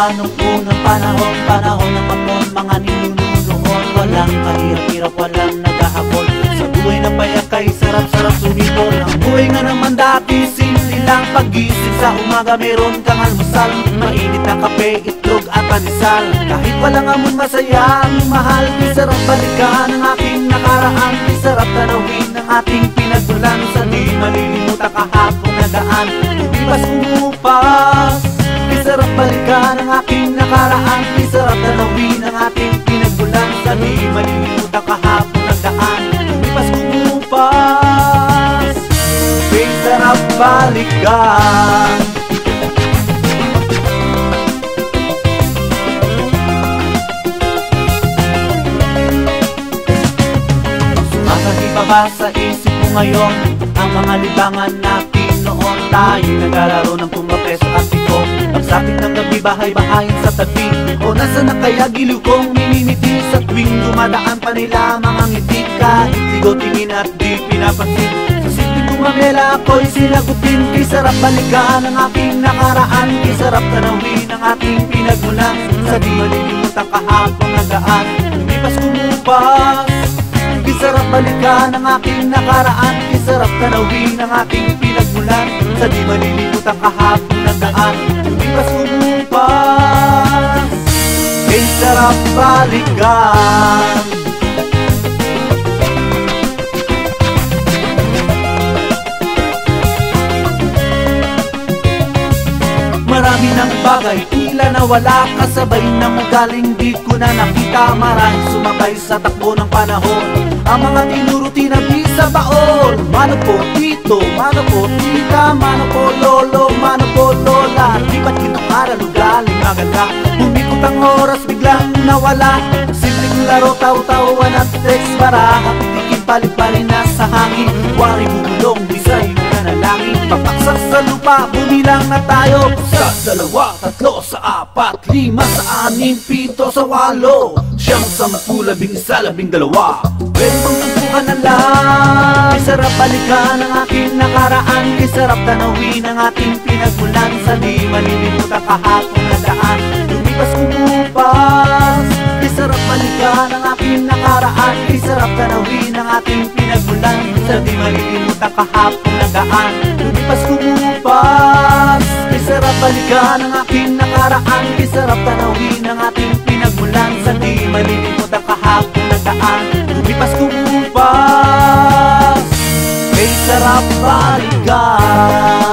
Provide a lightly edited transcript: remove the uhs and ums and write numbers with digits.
pa nung unang panahon, panahon ng Hapon, mga ninununoon. Walang kahirap-hirap, walang naghahabol. Sa buhay na payak kay sarap-sarap sumipol. Ang buhay nga naman dati, simple lang. Pag-gising sa umaga, meron kang almusal, mainit na kape, itlog at panisal. Kahit walang amon, masaya ang mahal. Di sarap balikan ang aking nakaraan, di sarap tanawin ang ating pinagmulan. Sa di malilimutan kahapon na daan, lumipas umupas. Di sarap balikan ang aking nakaraan, di sarap tanawin ang ating pinagmulan. Sa di malilimutan kahapon na daan, lumipas umupas. Di sarap balikan. Ba sa isip mo ngayon ang mga libangan natin noon? Tayo naglalaro ng pumapreso at iko, pagsapit ng gabi, bahay-bahayin sa tabi. O nasa na kaya giliw kong mininiti? Sa tuwing dumadaan pa nila mga ngiti, kahit ligaw tingin at di pinapansin. Sa simpleng gumamela ako'y sinagutin. Kay sarap balikan ang aking nakaraan, kay sarap tanawin ang ating pinagmulan. Sa di malilimutan kahapon na daan, lumipas kumupas. Kisarap balikan ang aking nakaraan, kisarap tanawin ang aking pinagmulan. Sa di malilimutan kahapon na daan, lumipas umupas. Kisarap balikan. Marami ng bagay, tila nawala, kasabay ng magaling di ko na nakita. Maraming sumabay sa takbo ng panahon, ang mga tinurutina di sa baon. Mano po tito, mano po tita, mano po lolo, mano po lola. Di ba't kinakaral ugaling maganda? Bumikot ang oras, biglang nawala. Simpleng laro, taw-tawan at text, para kapitikin palit-palit na sa hangin. Wari bubulong, bisay nanalangin. Papaksak sa lupa, bumilang na tayo. Sa dalawa, tatlo, sa apat, lima, sa anim, pito, sa walo, siyam, sampu, labing isa, labing dalawa. Pwede bang tumpukan na lang? Kisarap balikan ang aking nakaraan, kisarap tanawin ang ating pinagmulan. Sa di malilimutan kahapon na daan, lumipas kumupas. Kisarap balikan ang aking nakaraan, kisarap tanawin ang ating pinagmulan. Sa di malilimutan kahapon na daan, lumipas kumupas. Kisarap balikan ang aking nakaraan, kisarap tanawin ang ating pinagmulan. Sa di malilimutan kahapon na daan, lumipas kumupas. Kisarap balikan.